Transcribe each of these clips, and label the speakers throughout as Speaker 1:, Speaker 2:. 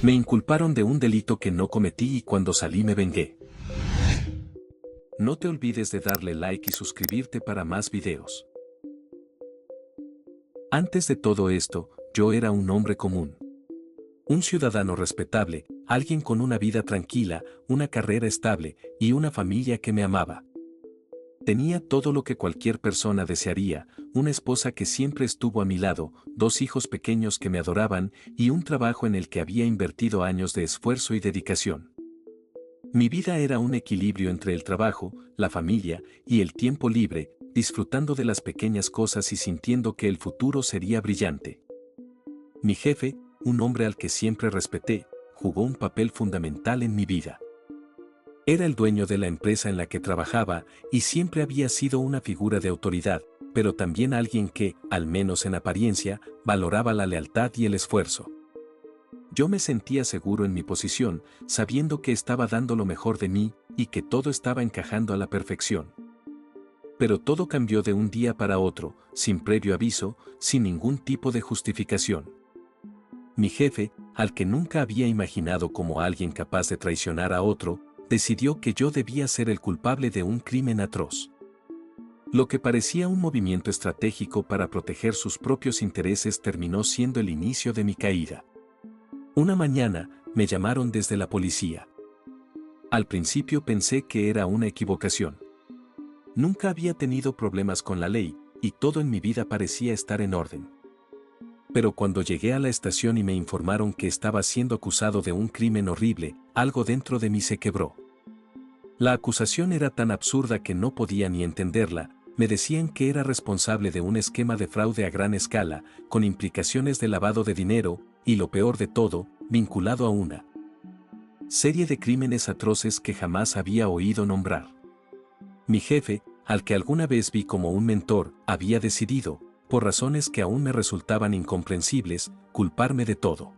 Speaker 1: Me inculparon de un delito que no cometí y cuando salí me vengué. No te olvides de darle like y suscribirte para más videos. Antes de todo esto, yo era un hombre común. Un ciudadano respetable, alguien con una vida tranquila, una carrera estable y una familia que me amaba. Tenía todo lo que cualquier persona desearía, una esposa que siempre estuvo a mi lado, 2 hijos pequeños que me adoraban y un trabajo en el que había invertido años de esfuerzo y dedicación. Mi vida era un equilibrio entre el trabajo, la familia y el tiempo libre, disfrutando de las pequeñas cosas y sintiendo que el futuro sería brillante. Mi jefe, un hombre al que siempre respeté, jugó un papel fundamental en mi vida. Era el dueño de la empresa en la que trabajaba y siempre había sido una figura de autoridad, pero también alguien que, al menos en apariencia, valoraba la lealtad y el esfuerzo. Yo me sentía seguro en mi posición, sabiendo que estaba dando lo mejor de mí y que todo estaba encajando a la perfección. Pero todo cambió de un día para otro, sin previo aviso, sin ningún tipo de justificación. Mi jefe, al que nunca había imaginado como alguien capaz de traicionar a otro, decidió que yo debía ser el culpable de un crimen atroz. Lo que parecía un movimiento estratégico para proteger sus propios intereses terminó siendo el inicio de mi caída. Una mañana, me llamaron desde la policía. Al principio pensé que era una equivocación. Nunca había tenido problemas con la ley, y todo en mi vida parecía estar en orden. Pero cuando llegué a la estación y me informaron que estaba siendo acusado de un crimen horrible, algo dentro de mí se quebró. La acusación era tan absurda que no podía ni entenderla. Me decían que era responsable de un esquema de fraude a gran escala, con implicaciones de lavado de dinero, y lo peor de todo, vinculado a una serie de crímenes atroces que jamás había oído nombrar. Mi jefe, al que alguna vez vi como un mentor, había decidido, por razones que aún me resultaban incomprensibles, culparme de todo.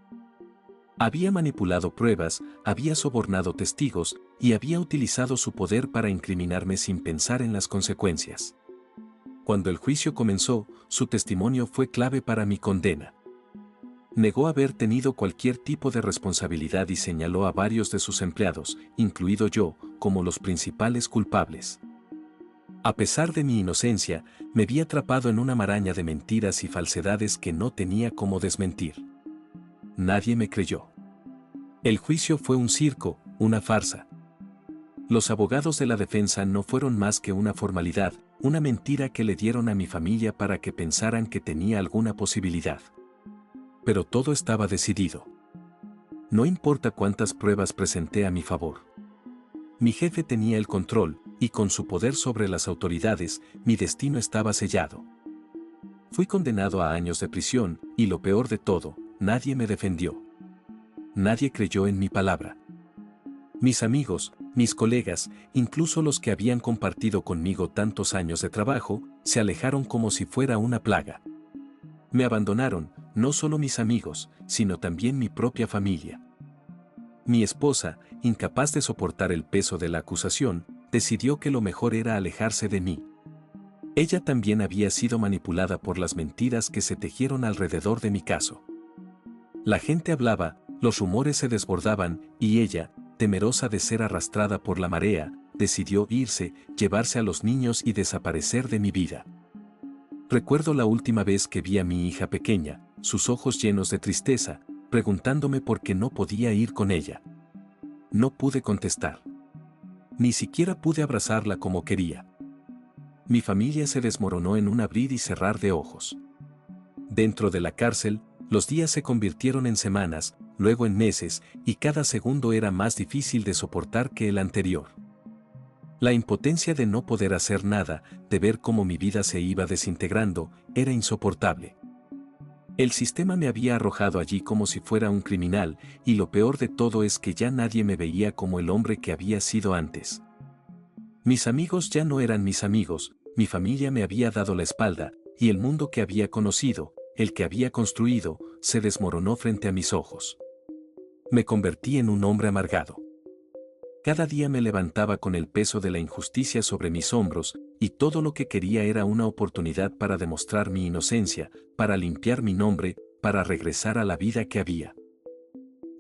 Speaker 1: Había manipulado pruebas, había sobornado testigos y había utilizado su poder para incriminarme sin pensar en las consecuencias. Cuando el juicio comenzó, su testimonio fue clave para mi condena. Negó haber tenido cualquier tipo de responsabilidad y señaló a varios de sus empleados, incluido yo, como los principales culpables. A pesar de mi inocencia, me vi atrapado en una maraña de mentiras y falsedades que no tenía cómo desmentir. Nadie me creyó. El juicio fue un circo, una farsa. Los abogados de la defensa no fueron más que una formalidad, una mentira que le dieron a mi familia para que pensaran que tenía alguna posibilidad. Pero todo estaba decidido. No importa cuántas pruebas presenté a mi favor. Mi jefe tenía el control, y con su poder sobre las autoridades, mi destino estaba sellado. Fui condenado a años de prisión, y lo peor de todo, nadie me defendió. Nadie creyó en mi palabra. Mis amigos, mis colegas, incluso los que habían compartido conmigo tantos años de trabajo, se alejaron como si fuera una plaga. Me abandonaron, no solo mis amigos, sino también mi propia familia. Mi esposa, incapaz de soportar el peso de la acusación, decidió que lo mejor era alejarse de mí. Ella también había sido manipulada por las mentiras que se tejieron alrededor de mi caso. La gente hablaba, los rumores se desbordaban, y ella, temerosa de ser arrastrada por la marea, decidió irse, llevarse a los niños y desaparecer de mi vida. Recuerdo la última vez que vi a mi hija pequeña, sus ojos llenos de tristeza, preguntándome por qué no podía ir con ella. No pude contestar. Ni siquiera pude abrazarla como quería. Mi familia se desmoronó en un abrir y cerrar de ojos. Dentro de la cárcel, los días se convirtieron en semanas, luego en meses, y cada segundo era más difícil de soportar que el anterior. La impotencia de no poder hacer nada, de ver cómo mi vida se iba desintegrando, era insoportable. El sistema me había arrojado allí como si fuera un criminal, y lo peor de todo es que ya nadie me veía como el hombre que había sido antes. Mis amigos ya no eran mis amigos, mi familia me había dado la espalda, y el mundo que había conocido, el que había construido, se desmoronó frente a mis ojos. Me convertí en un hombre amargado. Cada día me levantaba con el peso de la injusticia sobre mis hombros, y todo lo que quería era una oportunidad para demostrar mi inocencia, para limpiar mi nombre, para regresar a la vida que había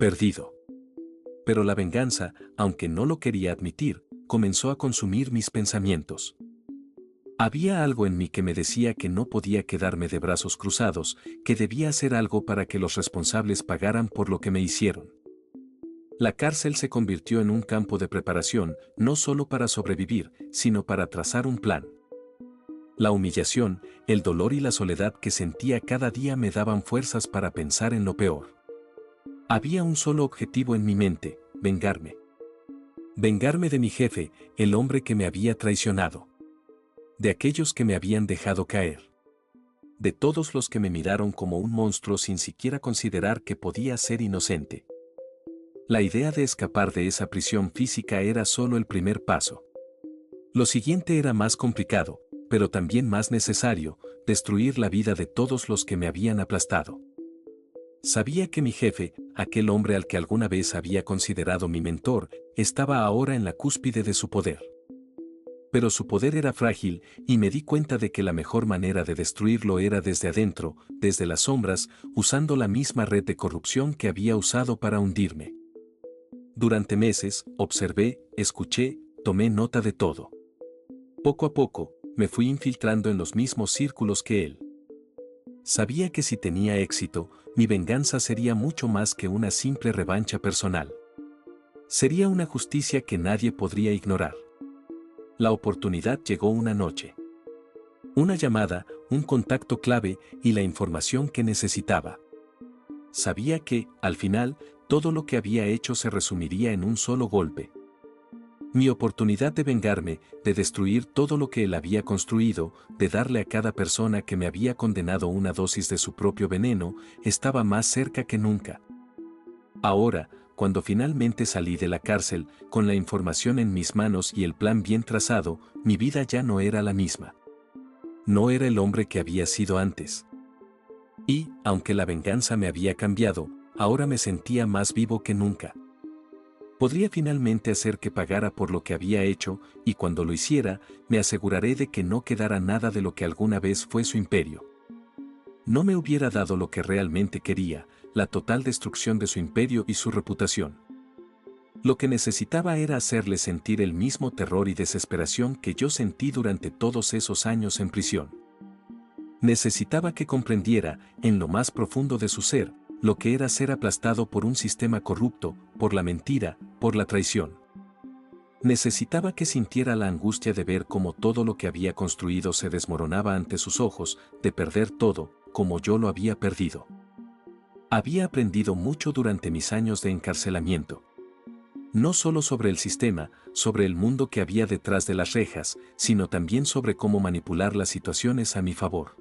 Speaker 1: perdido. Pero la venganza, aunque no lo quería admitir, comenzó a consumir mis pensamientos. Había algo en mí que me decía que no podía quedarme de brazos cruzados, que debía hacer algo para que los responsables pagaran por lo que me hicieron. La cárcel se convirtió en un campo de preparación, no solo para sobrevivir, sino para trazar un plan. La humillación, el dolor y la soledad que sentía cada día me daban fuerzas para pensar en lo peor. Había un solo objetivo en mi mente: vengarme. Vengarme de mi jefe, el hombre que me había traicionado. De aquellos que me habían dejado caer. De todos los que me miraron como un monstruo sin siquiera considerar que podía ser inocente. La idea de escapar de esa prisión física era solo el primer paso. Lo siguiente era más complicado, pero también más necesario: destruir la vida de todos los que me habían aplastado. Sabía que mi jefe, aquel hombre al que alguna vez había considerado mi mentor, estaba ahora en la cúspide de su poder. Pero su poder era frágil, y me di cuenta de que la mejor manera de destruirlo era desde adentro, desde las sombras, usando la misma red de corrupción que había usado para hundirme. Durante meses, observé, escuché, tomé nota de todo. Poco a poco, me fui infiltrando en los mismos círculos que él. Sabía que si tenía éxito, mi venganza sería mucho más que una simple revancha personal. Sería una justicia que nadie podría ignorar. La oportunidad llegó una noche. Una llamada, un contacto clave y la información que necesitaba. Sabía que, al final, todo lo que había hecho se resumiría en un solo golpe. Mi oportunidad de vengarme, de destruir todo lo que él había construido, de darle a cada persona que me había condenado una dosis de su propio veneno, estaba más cerca que nunca. Ahora, cuando finalmente salí de la cárcel, con la información en mis manos y el plan bien trazado, mi vida ya no era la misma. No era el hombre que había sido antes. Y, aunque la venganza me había cambiado, ahora me sentía más vivo que nunca. Podría finalmente hacer que pagara por lo que había hecho, y cuando lo hiciera, me aseguraré de que no quedara nada de lo que alguna vez fue su imperio. No me hubiera dado lo que realmente quería: la total destrucción de su imperio y su reputación. Lo que necesitaba era hacerle sentir el mismo terror y desesperación que yo sentí durante todos esos años en prisión. Necesitaba que comprendiera, en lo más profundo de su ser, lo que era ser aplastado por un sistema corrupto, por la mentira, por la traición. Necesitaba que sintiera la angustia de ver cómo todo lo que había construido se desmoronaba ante sus ojos, de perder todo, como yo lo había perdido. Había aprendido mucho durante mis años de encarcelamiento. No solo sobre el sistema, sobre el mundo que había detrás de las rejas, sino también sobre cómo manipular las situaciones a mi favor.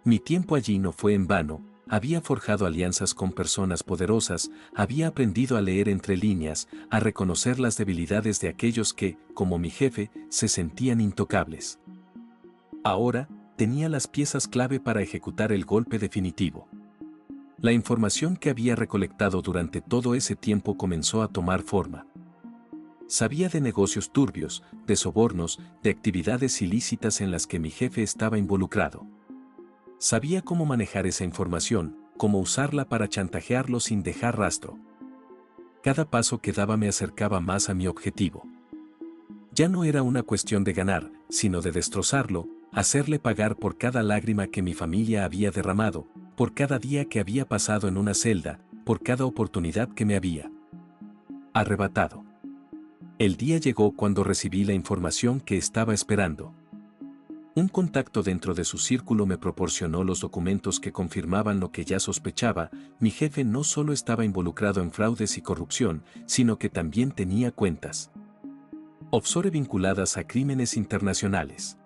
Speaker 1: Mi tiempo allí no fue en vano. Había forjado alianzas con personas poderosas, había aprendido a leer entre líneas, a reconocer las debilidades de aquellos que, como mi jefe, se sentían intocables. Ahora, tenía las piezas clave para ejecutar el golpe definitivo. La información que había recolectado durante todo ese tiempo comenzó a tomar forma. Sabía de negocios turbios, de sobornos, de actividades ilícitas en las que mi jefe estaba involucrado. Sabía cómo manejar esa información, cómo usarla para chantajearlo sin dejar rastro. Cada paso que daba me acercaba más a mi objetivo. Ya no era una cuestión de ganar, sino de destrozarlo, hacerle pagar por cada lágrima que mi familia había derramado, por cada día que había pasado en una celda, por cada oportunidad que me había arrebatado. El día llegó cuando recibí la información que estaba esperando. Un contacto dentro de su círculo me proporcionó los documentos que confirmaban lo que ya sospechaba: mi jefe no solo estaba involucrado en fraudes y corrupción, sino que también tenía cuentas offshore vinculadas a crímenes internacionales.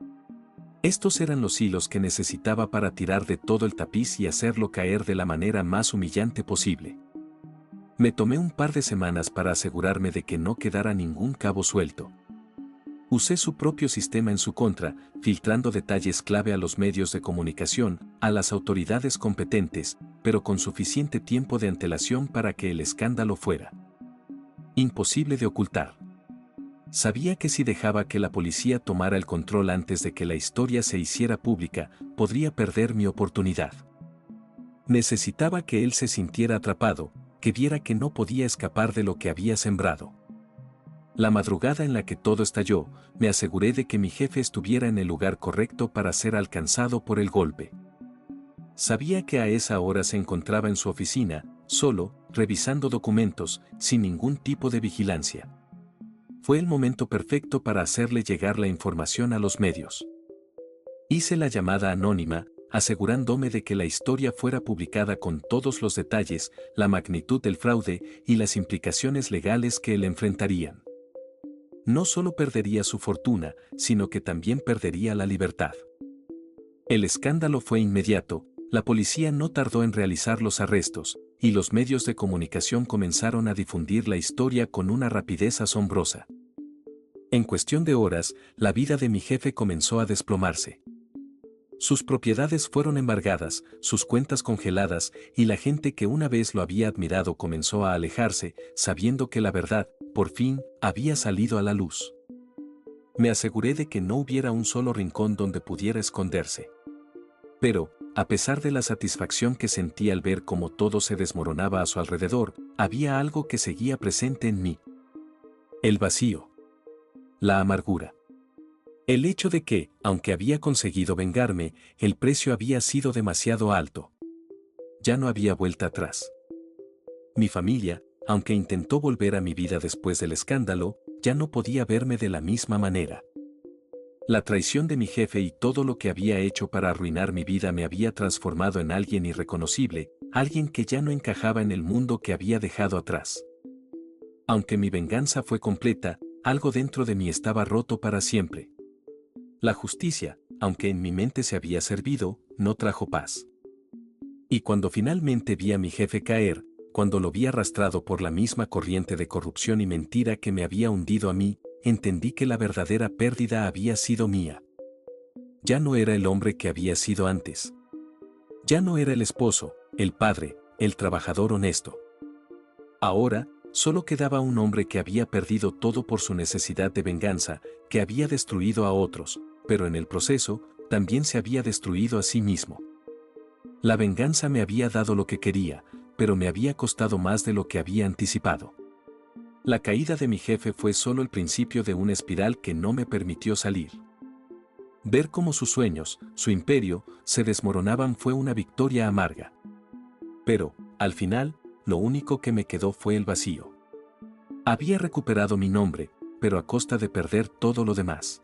Speaker 1: Estos eran los hilos que necesitaba para tirar de todo el tapiz y hacerlo caer de la manera más humillante posible. Me tomé un par de semanas para asegurarme de que no quedara ningún cabo suelto. Usé su propio sistema en su contra, filtrando detalles clave a los medios de comunicación, a las autoridades competentes, pero con suficiente tiempo de antelación para que el escándalo fuera imposible de ocultar. Sabía que si dejaba que la policía tomara el control antes de que la historia se hiciera pública, podría perder mi oportunidad. Necesitaba que él se sintiera atrapado, que viera que no podía escapar de lo que había sembrado. La madrugada en la que todo estalló, me aseguré de que mi jefe estuviera en el lugar correcto para ser alcanzado por el golpe. Sabía que a esa hora se encontraba en su oficina, solo, revisando documentos, sin ningún tipo de vigilancia. Fue el momento perfecto para hacerle llegar la información a los medios. Hice la llamada anónima, asegurándome de que la historia fuera publicada con todos los detalles, la magnitud del fraude y las implicaciones legales que él enfrentarían. No solo perdería su fortuna, sino que también perdería la libertad. El escándalo fue inmediato, la policía no tardó en realizar los arrestos, y los medios de comunicación comenzaron a difundir la historia con una rapidez asombrosa. En cuestión de horas, la vida de mi jefe comenzó a desplomarse. Sus propiedades fueron embargadas, sus cuentas congeladas, y la gente que una vez lo había admirado comenzó a alejarse, sabiendo que la verdad, por fin, había salido a la luz. Me aseguré de que no hubiera un solo rincón donde pudiera esconderse. Pero, a pesar de la satisfacción que sentí al ver cómo todo se desmoronaba a su alrededor, había algo que seguía presente en mí. El vacío. La amargura. El hecho de que, aunque había conseguido vengarme, el precio había sido demasiado alto. Ya no había vuelta atrás. Mi familia, aunque intentó volver a mi vida después del escándalo, ya no podía verme de la misma manera. La traición de mi jefe y todo lo que había hecho para arruinar mi vida me había transformado en alguien irreconocible, alguien que ya no encajaba en el mundo que había dejado atrás. Aunque mi venganza fue completa, algo dentro de mí estaba roto para siempre. La justicia, aunque en mi mente se había servido, no trajo paz. Y cuando finalmente vi a mi jefe caer, cuando lo vi arrastrado por la misma corriente de corrupción y mentira que me había hundido a mí, entendí que la verdadera pérdida había sido mía. Ya no era el hombre que había sido antes. Ya no era el esposo, el padre, el trabajador honesto. Ahora, solo quedaba un hombre que había perdido todo por su necesidad de venganza, que había destruido a otros, pero en el proceso, también se había destruido a sí mismo. La venganza me había dado lo que quería, pero me había costado más de lo que había anticipado. La caída de mi jefe fue solo el principio de una espiral que no me permitió salir. Ver cómo sus sueños, su imperio, se desmoronaban fue una victoria amarga. Pero, al final, lo único que me quedó fue el vacío. Había recuperado mi nombre, pero a costa de perder todo lo demás.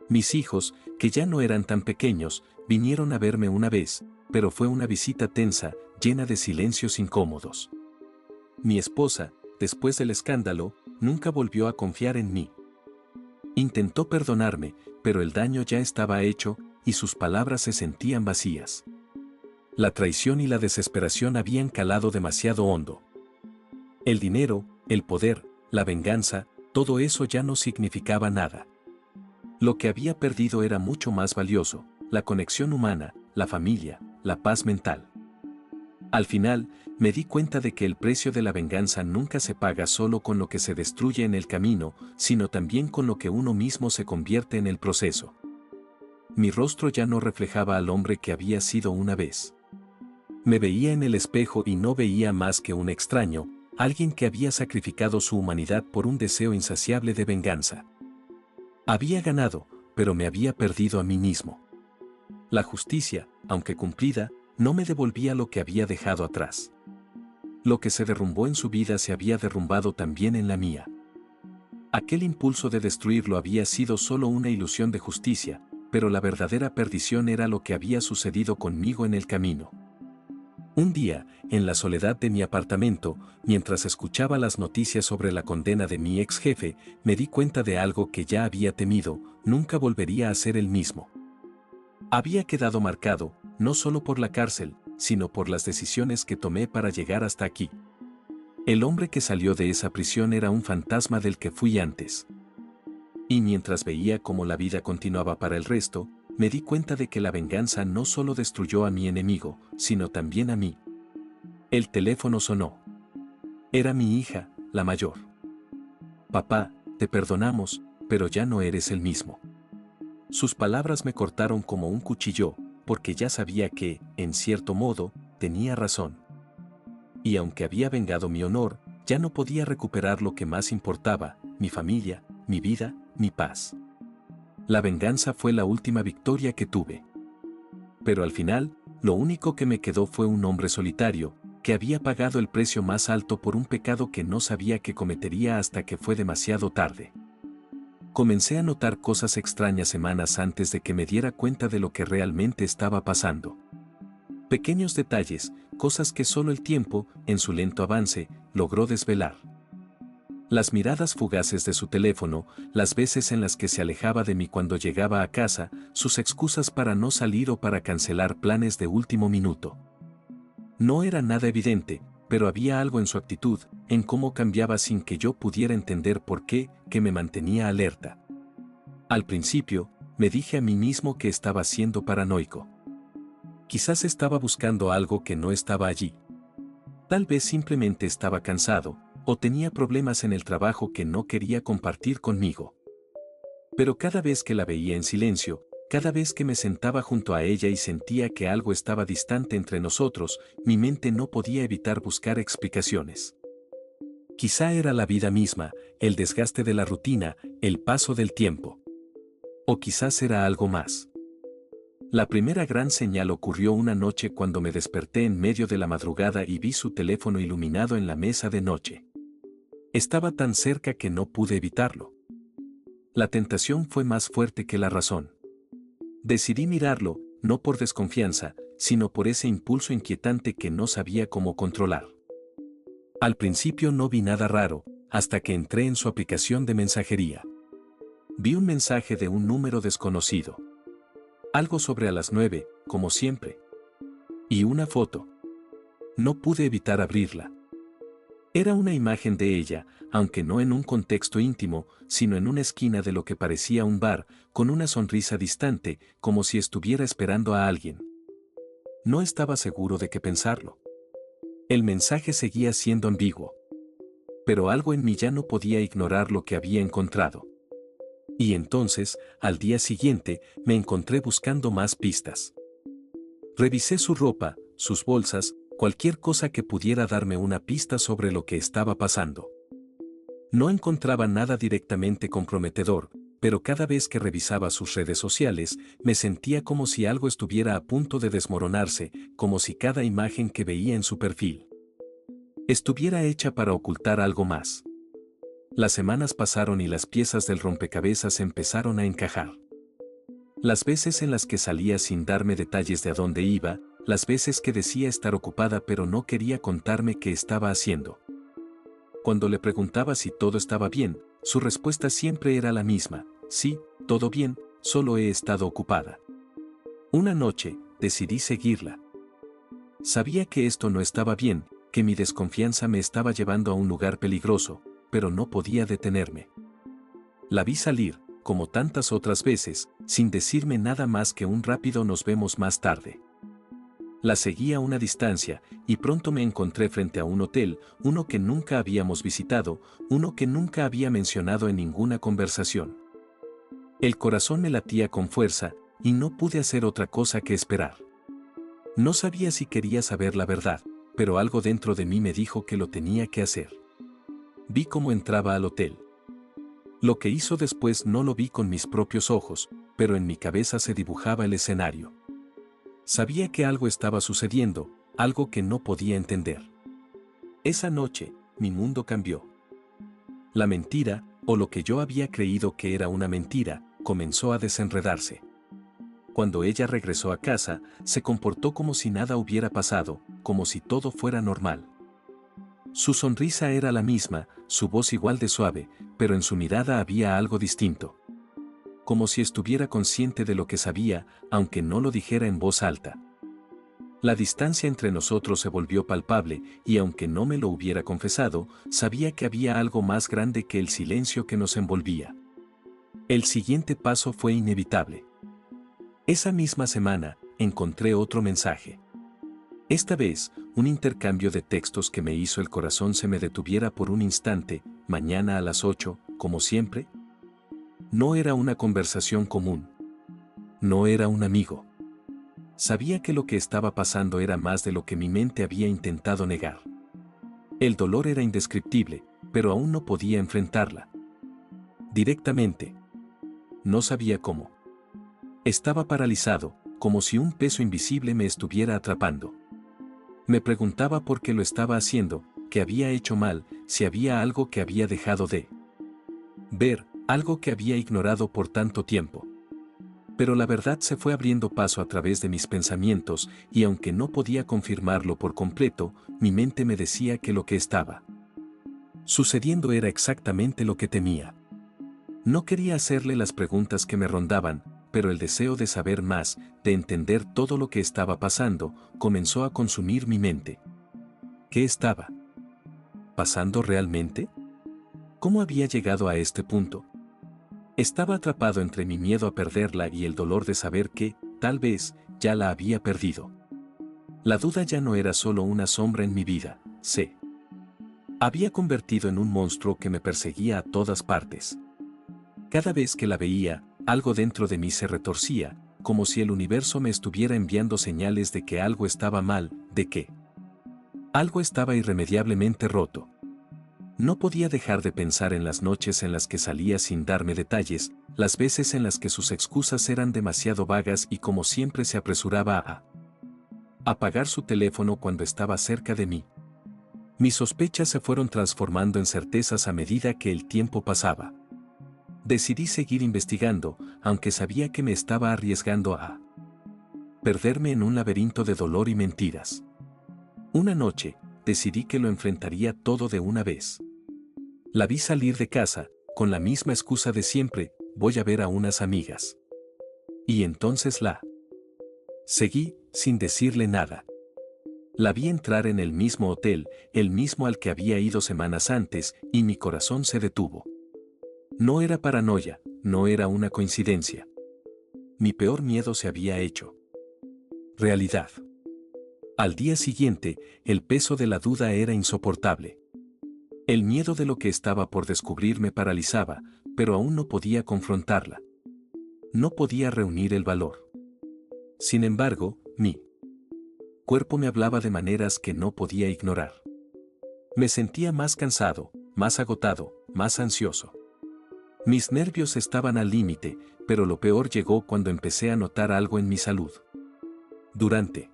Speaker 1: Mis hijos, que ya no eran tan pequeños, vinieron a verme una vez, pero fue una visita tensa, llena de silencios incómodos. Mi esposa, después del escándalo, nunca volvió a confiar en mí. Intentó perdonarme, pero el daño ya estaba hecho, y sus palabras se sentían vacías. La traición y la desesperación habían calado demasiado hondo. El dinero, el poder, la venganza, todo eso ya no significaba nada. Lo que había perdido era mucho más valioso, la conexión humana, la familia, la paz mental. Al final, me di cuenta de que el precio de la venganza nunca se paga solo con lo que se destruye en el camino, sino también con lo que uno mismo se convierte en el proceso. Mi rostro ya no reflejaba al hombre que había sido una vez. Me veía en el espejo y no veía más que un extraño, alguien que había sacrificado su humanidad por un deseo insaciable de venganza. Había ganado, pero me había perdido a mí mismo. La justicia, aunque cumplida, no me devolvía lo que había dejado atrás. Lo que se derrumbó en su vida se había derrumbado también en la mía. Aquel impulso de destruirlo había sido solo una ilusión de justicia, pero la verdadera perdición era lo que había sucedido conmigo en el camino. Un día, en la soledad de mi apartamento, mientras escuchaba las noticias sobre la condena de mi ex jefe, me di cuenta de algo que ya había temido: nunca volvería a ser el mismo. Había quedado marcado, no solo por la cárcel, sino por las decisiones que tomé para llegar hasta aquí. El hombre que salió de esa prisión era un fantasma del que fui antes. Y mientras veía cómo la vida continuaba para el resto, me di cuenta de que la venganza no solo destruyó a mi enemigo, sino también a mí. El teléfono sonó. Era mi hija, la mayor. Papá, te perdonamos, pero ya no eres el mismo. Sus palabras me cortaron como un cuchillo, porque ya sabía que, en cierto modo, tenía razón. Y aunque había vengado mi honor, ya no podía recuperar lo que más importaba, mi familia, mi vida, mi paz. La venganza fue la última victoria que tuve. Pero al final, lo único que me quedó fue un hombre solitario, que había pagado el precio más alto por un pecado que no sabía que cometería hasta que fue demasiado tarde. Comencé a notar cosas extrañas semanas antes de que me diera cuenta de lo que realmente estaba pasando. Pequeños detalles, cosas que solo el tiempo, en su lento avance, logró desvelar. Las miradas fugaces de su teléfono, las veces en las que se alejaba de mí cuando llegaba a casa, sus excusas para no salir o para cancelar planes de último minuto. No era nada evidente, pero había algo en su actitud, en cómo cambiaba sin que yo pudiera entender por qué, que me mantenía alerta. Al principio, me dije a mí mismo que estaba siendo paranoico. Quizás estaba buscando algo que no estaba allí. Tal vez simplemente estaba cansado, o tenía problemas en el trabajo que no quería compartir conmigo. Pero cada vez que la veía en silencio, cada vez que me sentaba junto a ella y sentía que algo estaba distante entre nosotros, mi mente no podía evitar buscar explicaciones. Quizá era la vida misma, el desgaste de la rutina, el paso del tiempo. O quizás era algo más. La primera gran señal ocurrió una noche cuando me desperté en medio de la madrugada y vi su teléfono iluminado en la mesa de noche. Estaba tan cerca que no pude evitarlo. La tentación fue más fuerte que la razón. Decidí mirarlo, no por desconfianza, sino por ese impulso inquietante que no sabía cómo controlar. Al principio no vi nada raro, hasta que entré en su aplicación de mensajería. Vi un mensaje de un número desconocido. Algo sobre a las 9, como siempre. Y una foto. No pude evitar abrirla. Era una imagen de ella, aunque no en un contexto íntimo, sino en una esquina de lo que parecía un bar, con una sonrisa distante, como si estuviera esperando a alguien. No estaba seguro de qué pensarlo. El mensaje seguía siendo ambiguo. Pero algo en mí ya no podía ignorar lo que había encontrado. Y entonces, al día siguiente, me encontré buscando más pistas. Revisé su ropa, sus bolsas, cualquier cosa que pudiera darme una pista sobre lo que estaba pasando. No encontraba nada directamente comprometedor, pero cada vez que revisaba sus redes sociales, me sentía como si algo estuviera a punto de desmoronarse, como si cada imagen que veía en su perfil estuviera hecha para ocultar algo más. Las semanas pasaron y las piezas del rompecabezas empezaron a encajar. Las veces en las que salía sin darme detalles de a dónde iba, las veces que decía estar ocupada pero no quería contarme qué estaba haciendo. Cuando le preguntaba si todo estaba bien, su respuesta siempre era la misma: sí, todo bien, solo he estado ocupada. Una noche, decidí seguirla. Sabía que esto no estaba bien, que mi desconfianza me estaba llevando a un lugar peligroso, pero no podía detenerme. La vi salir, como tantas otras veces, sin decirme nada más que un rápido "nos vemos más tarde". La seguí a una distancia, y pronto me encontré frente a un hotel, uno que nunca habíamos visitado, uno que nunca había mencionado en ninguna conversación. El corazón me latía con fuerza, y no pude hacer otra cosa que esperar. No sabía si quería saber la verdad, pero algo dentro de mí me dijo que lo tenía que hacer. Vi cómo entraba al hotel. Lo que hizo después no lo vi con mis propios ojos, pero en mi cabeza se dibujaba el escenario. Sabía que algo estaba sucediendo, algo que no podía entender. Esa noche, mi mundo cambió. La mentira, o lo que yo había creído que era una mentira, comenzó a desenredarse. Cuando ella regresó a casa, se comportó como si nada hubiera pasado, como si todo fuera normal. Su sonrisa era la misma, su voz igual de suave, pero en su mirada había algo distinto. Como si estuviera consciente de lo que sabía, aunque no lo dijera en voz alta. La distancia entre nosotros se volvió palpable, y aunque no me lo hubiera confesado, sabía que había algo más grande que el silencio que nos envolvía. El siguiente paso fue inevitable. Esa misma semana, encontré otro mensaje. Esta vez, un intercambio de textos que me hizo el corazón se me detuviera por un instante: mañana a las 8, como siempre. No era una conversación común. No era un amigo. Sabía que lo que estaba pasando era más de lo que mi mente había intentado negar. El dolor era indescriptible, pero aún no podía enfrentarla directamente. No sabía cómo. Estaba paralizado, como si un peso invisible me estuviera atrapando. Me preguntaba por qué lo estaba haciendo, qué había hecho mal, si había algo que había dejado de ver, algo que había ignorado por tanto tiempo. Pero la verdad se fue abriendo paso a través de mis pensamientos, y aunque no podía confirmarlo por completo, mi mente me decía que lo que estaba sucediendo era exactamente lo que temía. No quería hacerle las preguntas que me rondaban, pero el deseo de saber más, de entender todo lo que estaba pasando, comenzó a consumir mi mente. ¿Qué estaba pasando realmente? ¿Cómo había llegado a este punto? Estaba atrapado entre mi miedo a perderla y el dolor de saber que, tal vez, ya la había perdido. La duda ya no era solo una sombra en mi vida, se había convertido en un monstruo que me perseguía a todas partes. Cada vez que la veía, algo dentro de mí se retorcía, como si el universo me estuviera enviando señales de que algo estaba mal, de que algo estaba irremediablemente roto. No podía dejar de pensar en las noches en las que salía sin darme detalles, las veces en las que sus excusas eran demasiado vagas y como siempre se apresuraba a apagar su teléfono cuando estaba cerca de mí. Mis sospechas se fueron transformando en certezas a medida que el tiempo pasaba. Decidí seguir investigando, aunque sabía que me estaba arriesgando a perderme en un laberinto de dolor y mentiras. Una noche, decidí que lo enfrentaría todo de una vez. La vi salir de casa, con la misma excusa de siempre, voy a ver a unas amigas. Y entonces la seguí, sin decirle nada. La vi entrar en el mismo hotel, el mismo al que había ido semanas antes, y mi corazón se detuvo. No era paranoia, no era una coincidencia. Mi peor miedo se había hecho realidad. Al día siguiente, el peso de la duda era insoportable. El miedo de lo que estaba por descubrir me paralizaba, pero aún no podía confrontarla. No podía reunir el valor. Sin embargo, mi cuerpo me hablaba de maneras que no podía ignorar. Me sentía más cansado, más agotado, más ansioso. Mis nervios estaban al límite, pero lo peor llegó cuando empecé a notar algo en mi salud. Durante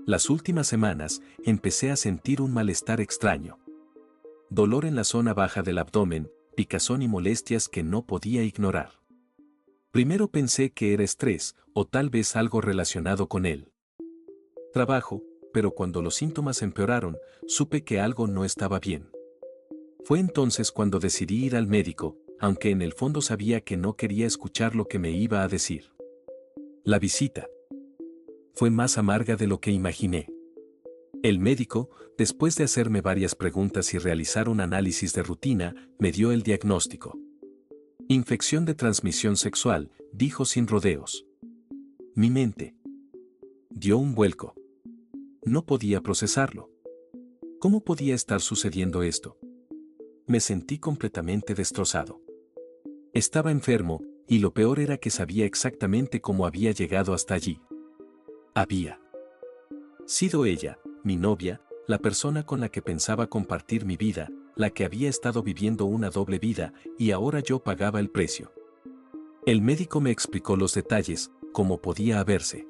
Speaker 1: las últimas semanas, empecé a sentir un malestar extraño. Dolor en la zona baja del abdomen, picazón y molestias que no podía ignorar. Primero pensé que era estrés, o tal vez algo relacionado con él trabajo, pero cuando los síntomas empeoraron, supe que algo no estaba bien. Fue entonces cuando decidí ir al médico, aunque en el fondo sabía que no quería escuchar lo que me iba a decir. La visita fue más amarga de lo que imaginé. El médico, después de hacerme varias preguntas y realizar un análisis de rutina, me dio el diagnóstico. Infección de transmisión sexual, dijo sin rodeos. Mi mente dio un vuelco. No podía procesarlo. ¿Cómo podía estar sucediendo esto? Me sentí completamente destrozado. Estaba enfermo, y lo peor era que sabía exactamente cómo había llegado hasta allí. Había sido ella, mi novia, la persona con la que pensaba compartir mi vida, la que había estado viviendo una doble vida, y ahora yo pagaba el precio. El médico me explicó los detalles, cómo podía haberse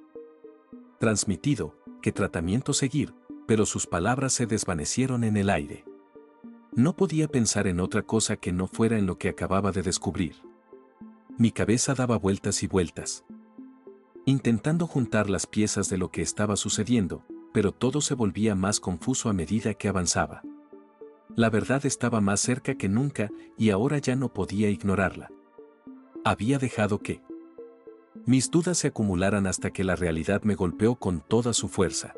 Speaker 1: transmitido, qué tratamiento seguir, pero sus palabras se desvanecieron en el aire. No podía pensar en otra cosa que no fuera en lo que acababa de descubrir. Mi cabeza daba vueltas y vueltas, intentando juntar las piezas de lo que estaba sucediendo, pero todo se volvía más confuso a medida que avanzaba. La verdad estaba más cerca que nunca y ahora ya no podía ignorarla. Había dejado que mis dudas se acumularan hasta que la realidad me golpeó con toda su fuerza.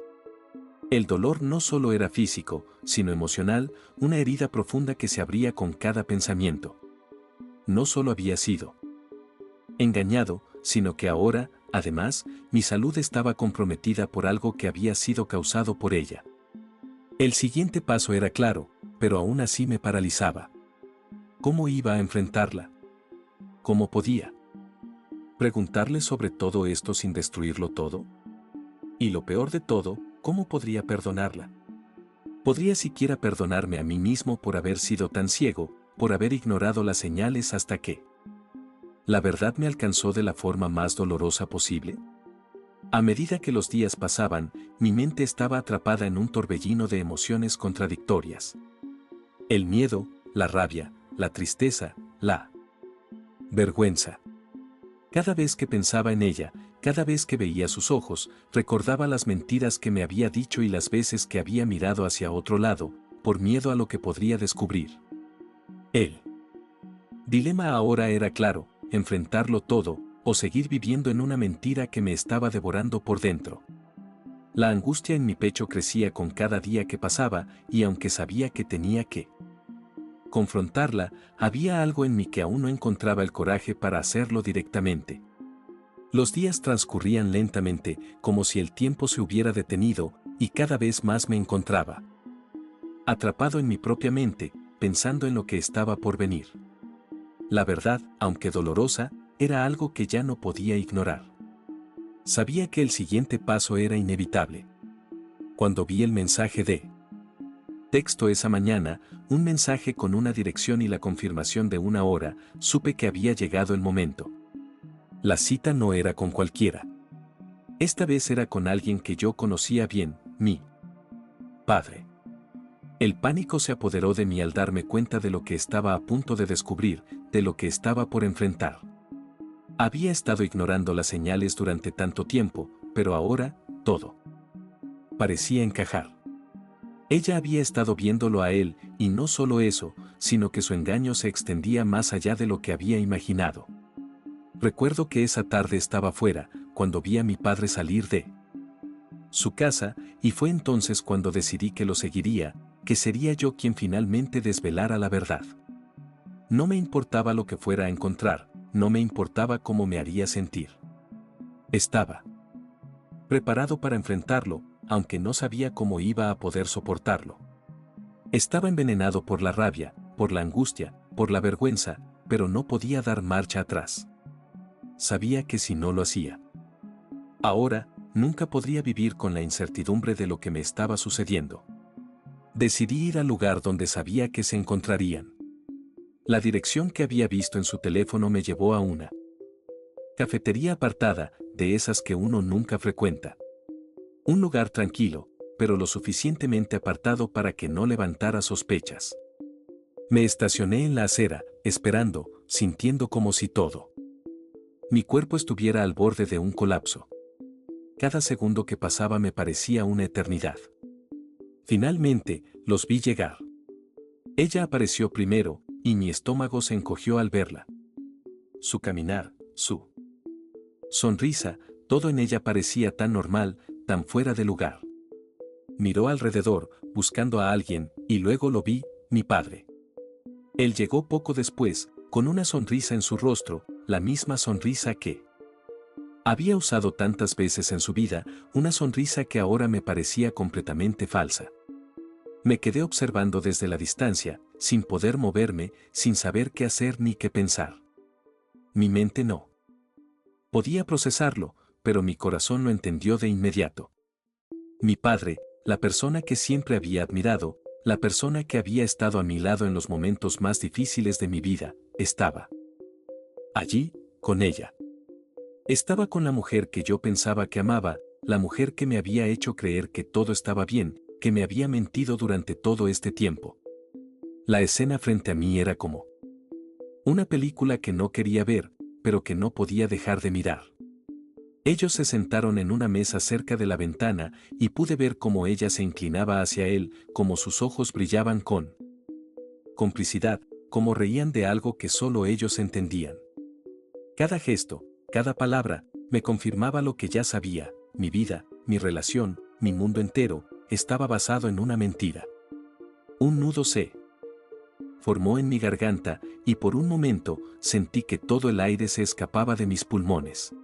Speaker 1: El dolor no solo era físico, sino emocional, una herida profunda que se abría con cada pensamiento. No solo había sido engañado, sino que ahora, además, mi salud estaba comprometida por algo que había sido causado por ella. El siguiente paso era claro, pero aún así me paralizaba. ¿Cómo iba a enfrentarla? ¿Cómo podía preguntarle sobre todo esto sin destruirlo todo? Y lo peor de todo, ¿cómo podría perdonarla? Podría siquiera perdonarme a mí mismo por haber sido tan ciego, por haber ignorado las señales hasta que la verdad me alcanzó de la forma más dolorosa posible. A medida que los días pasaban, mi mente estaba atrapada en un torbellino de emociones contradictorias. El miedo, la rabia, la tristeza, la vergüenza. Cada vez que pensaba en ella, cada vez que veía sus ojos, recordaba las mentiras que me había dicho y las veces que había mirado hacia otro lado, por miedo a lo que podría descubrir. El dilema ahora era claro: enfrentarlo todo, o seguir viviendo en una mentira que me estaba devorando por dentro. La angustia en mi pecho crecía con cada día que pasaba, y aunque sabía que tenía que confrontarla, había algo en mí que aún no encontraba el coraje para hacerlo directamente. Los días transcurrían lentamente, como si el tiempo se hubiera detenido, y cada vez más me encontraba atrapado en mi propia mente, pensando en lo que estaba por venir. La verdad, aunque dolorosa, era algo que ya no podía ignorar. Sabía que el siguiente paso era inevitable. Cuando vi el mensaje de texto esa mañana, un mensaje con una dirección y la confirmación de una hora, supe que había llegado el momento. La cita no era con cualquiera. Esta vez era con alguien que yo conocía bien, mi padre. El pánico se apoderó de mí al darme cuenta de lo que estaba a punto de descubrir, de lo que estaba por enfrentar. Había estado ignorando las señales durante tanto tiempo, pero ahora, todo parecía encajar. Ella había estado viéndolo a él, y no solo eso, sino que su engaño se extendía más allá de lo que había imaginado. Recuerdo que esa tarde estaba fuera, cuando vi a mi padre salir de su casa, y fue entonces cuando decidí que lo seguiría, que sería yo quien finalmente desvelara la verdad. No me importaba lo que fuera a encontrar, no me importaba cómo me haría sentir. Estaba preparado para enfrentarlo, aunque no sabía cómo iba a poder soportarlo. Estaba envenenado por la rabia, por la angustia, por la vergüenza, pero no podía dar marcha atrás. Sabía que si no lo hacía ahora, nunca podría vivir con la incertidumbre de lo que me estaba sucediendo. Decidí ir al lugar donde sabía que se encontrarían. La dirección que había visto en su teléfono me llevó a una cafetería apartada, de esas que uno nunca frecuenta. Un lugar tranquilo, pero lo suficientemente apartado para que no levantara sospechas. Me estacioné en la acera, esperando, sintiendo como si todo mi cuerpo estuviera al borde de un colapso. Cada segundo que pasaba me parecía una eternidad. Finalmente, los vi llegar. Ella apareció primero, y mi estómago se encogió al verla. Su caminar, su sonrisa, todo en ella parecía tan normal, tan fuera de lugar. Miró alrededor, buscando a alguien, y luego lo vi, mi padre. Él llegó poco después, con una sonrisa en su rostro, la misma sonrisa que había usado tantas veces en su vida, una sonrisa que ahora me parecía completamente falsa. Me quedé observando desde la distancia, sin poder moverme, sin saber qué hacer ni qué pensar. Mi mente no podía procesarlo, pero mi corazón lo entendió de inmediato. Mi padre, la persona que siempre había admirado, la persona que había estado a mi lado en los momentos más difíciles de mi vida, estaba allí, con ella. Estaba con la mujer que yo pensaba que amaba, la mujer que me había hecho creer que todo estaba bien, que me había mentido durante todo este tiempo. La escena frente a mí era como una película que no quería ver, pero que no podía dejar de mirar. Ellos se sentaron en una mesa cerca de la ventana y pude ver cómo ella se inclinaba hacia él, cómo sus ojos brillaban con complicidad, cómo reían de algo que solo ellos entendían. Cada gesto, cada palabra, me confirmaba lo que ya sabía: mi vida, mi relación, mi mundo entero, estaba basado en una mentira. Un nudo se formó en mi garganta, y por un momento sentí que todo el aire se escapaba de mis pulmones.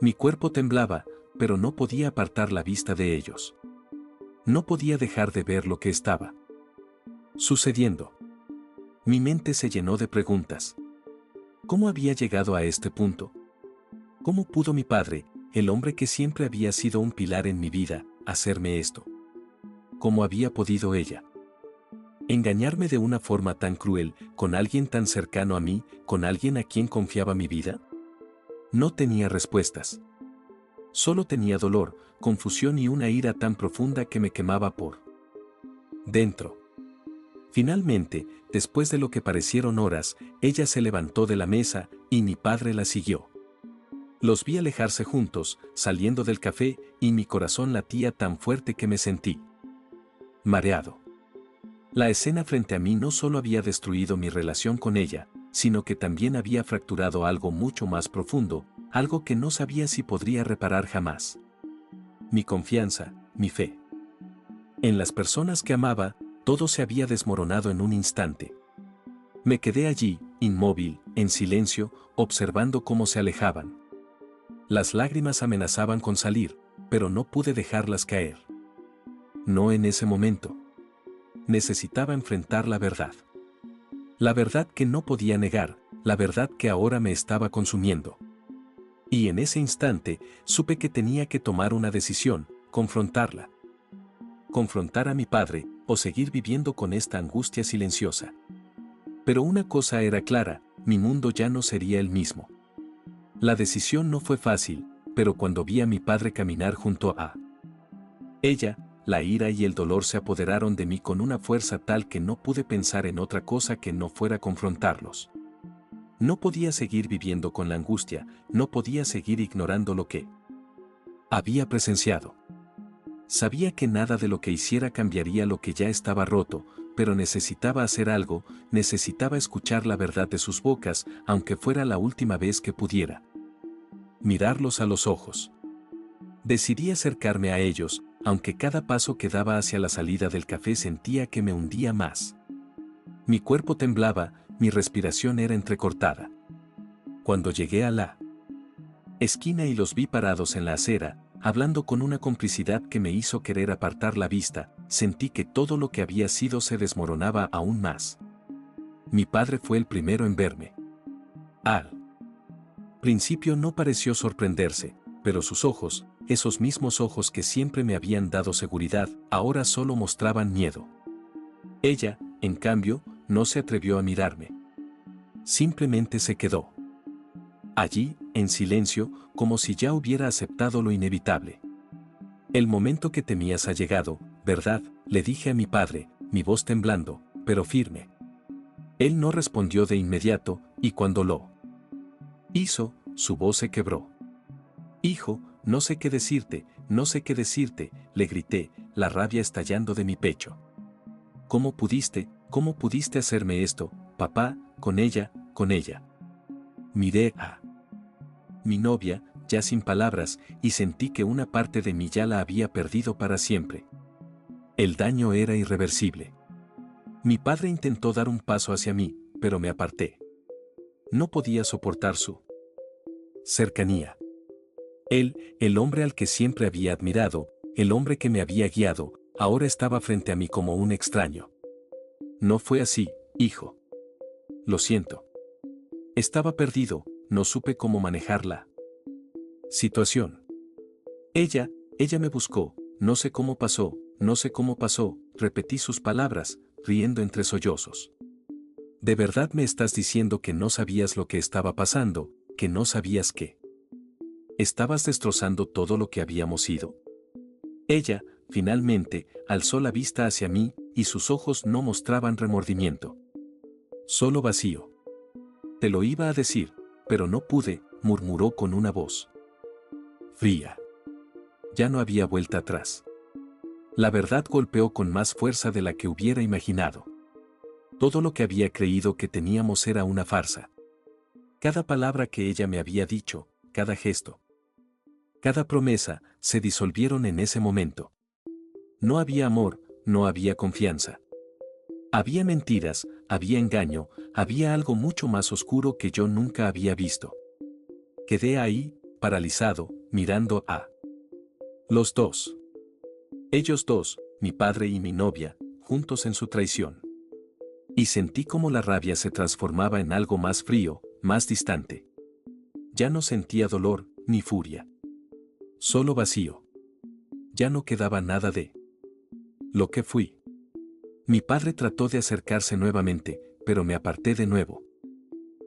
Speaker 1: Mi cuerpo temblaba, pero no podía apartar la vista de ellos. No podía dejar de ver lo que estaba sucediendo. Mi mente se llenó de preguntas. ¿Cómo había llegado a este punto? ¿Cómo pudo mi padre, el hombre que siempre había sido un pilar en mi vida, hacerme esto? ¿Cómo había podido ella engañarme de una forma tan cruel, con alguien tan cercano a mí, con alguien a quien confiaba mi vida? No tenía respuestas. Solo tenía dolor, confusión y una ira tan profunda que me quemaba por dentro. Finalmente, después de lo que parecieron horas, ella se levantó de la mesa y mi padre la siguió. Los vi alejarse juntos, saliendo del café, y mi corazón latía tan fuerte que me sentí mareado. La escena frente a mí no solo había destruido mi relación con ella, sino que también había fracturado algo mucho más profundo, algo que no sabía si podría reparar jamás. Mi confianza, mi fe. En las personas que amaba, todo se había desmoronado en un instante. Me quedé allí, inmóvil, en silencio, observando cómo se alejaban. Las lágrimas amenazaban con salir, pero no pude dejarlas caer. No en ese momento. Necesitaba enfrentar la verdad. La verdad que no podía negar, la verdad que ahora me estaba consumiendo. Y en ese instante, supe que tenía que tomar una decisión, confrontarla. Confrontar a mi padre, o seguir viviendo con esta angustia silenciosa. Pero una cosa era clara, mi mundo ya no sería el mismo. La decisión no fue fácil, pero cuando vi a mi padre caminar junto a ella, la ira y el dolor se apoderaron de mí con una fuerza tal que no pude pensar en otra cosa que no fuera confrontarlos. No podía seguir viviendo con la angustia, no podía seguir ignorando lo que había presenciado. Sabía que nada de lo que hiciera cambiaría lo que ya estaba roto, pero necesitaba hacer algo, necesitaba escuchar la verdad de sus bocas, aunque fuera la última vez que pudiera mirarlos a los ojos. Decidí acercarme a ellos, aunque cada paso que daba hacia la salida del café sentía que me hundía más. Mi cuerpo temblaba, mi respiración era entrecortada. Cuando llegué a la esquina y los vi parados en la acera, hablando con una complicidad que me hizo querer apartar la vista, sentí que todo lo que había sido se desmoronaba aún más. Mi padre fue el primero en verme. Al principio no pareció sorprenderse, pero sus ojos, esos mismos ojos que siempre me habían dado seguridad, ahora solo mostraban miedo. Ella, en cambio, no se atrevió a mirarme. Simplemente se quedó allí, en silencio, como si ya hubiera aceptado lo inevitable. El momento que temías ha llegado, ¿verdad?, le dije a mi padre, mi voz temblando, pero firme. Él no respondió de inmediato, y cuando lo hizo, su voz se quebró. Hijo, no sé qué decirte, no sé qué decirte, le grité, la rabia estallando de mi pecho. ¿Cómo pudiste hacerme esto, papá, con ella, con ella? Miré a mi novia, ya sin palabras, y sentí que una parte de mí ya la había perdido para siempre. El daño era irreversible. Mi padre intentó dar un paso hacia mí, pero me aparté. No podía soportar su cercanía. Él, el hombre al que siempre había admirado, el hombre que me había guiado, ahora estaba frente a mí como un extraño. No fue así, hijo. Lo siento. Estaba perdido, no supe cómo manejar la situación. Ella me buscó, no sé cómo pasó, no sé cómo pasó, repetí sus palabras, riendo entre sollozos. ¿De verdad me estás diciendo que no sabías lo que estaba pasando, que no sabías que estabas destrozando todo lo que habíamos sido? Ella, finalmente, alzó la vista hacia mí, y sus ojos no mostraban remordimiento. Solo vacío. Te lo iba a decir, pero no pude, murmuró con una voz fría. Ya no había vuelta atrás. La verdad golpeó con más fuerza de la que hubiera imaginado. Todo lo que había creído que teníamos era una farsa. Cada palabra que ella me había dicho, cada gesto, cada promesa, se disolvieron en ese momento. No había amor, no había confianza. Había mentiras, había engaño, había algo mucho más oscuro que yo nunca había visto. Quedé ahí, paralizado, mirando a los dos. Ellos dos, mi padre y mi novia, juntos en su traición. Y sentí como la rabia se transformaba en algo más frío, más distante. Ya no sentía dolor, ni furia. Solo vacío. Ya no quedaba nada de lo que fui. Mi padre trató de acercarse nuevamente, pero me aparté de nuevo.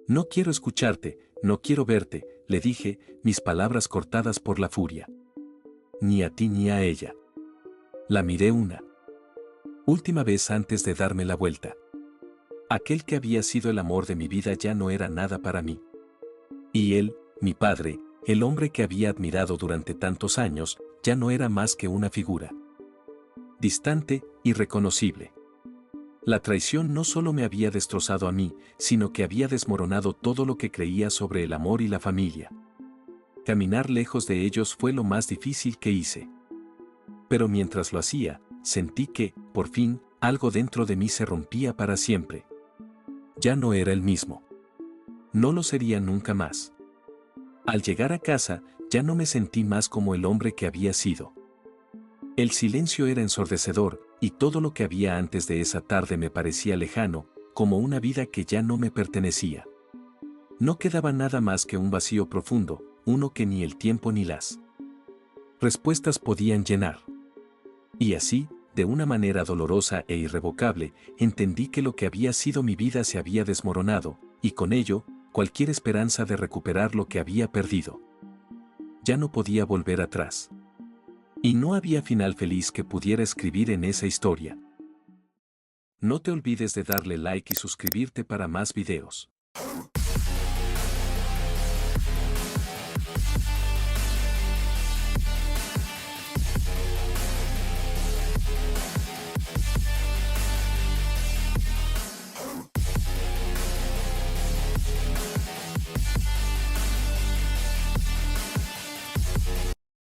Speaker 1: No quiero escucharte, no quiero verte, le dije, mis palabras cortadas por la furia. Ni a ti ni a ella. La miré una última vez antes de darme la vuelta. Aquel que había sido el amor de mi vida ya no era nada para mí. Y él, mi padre, el hombre que había admirado durante tantos años, ya no era más que una figura. Distante, irreconocible. La traición no solo me había destrozado a mí, sino que había desmoronado todo lo que creía sobre el amor y la familia. Caminar lejos de ellos fue lo más difícil que hice. Pero mientras lo hacía, sentí que, por fin, algo dentro de mí se rompía para siempre. Ya no era el mismo. No lo sería nunca más. Al llegar a casa, ya no me sentí más como el hombre que había sido. El silencio era ensordecedor, y todo lo que había antes de esa tarde me parecía lejano, como una vida que ya no me pertenecía. No quedaba nada más que un vacío profundo, uno que ni el tiempo ni las respuestas podían llenar. Y así, de una manera dolorosa e irrevocable, entendí que lo que había sido mi vida se había desmoronado, y con ello, cualquier esperanza de recuperar lo que había perdido. Ya no podía volver atrás. Y no había final feliz que pudiera escribir en esa historia. No te olvides de darle like y suscribirte para más videos.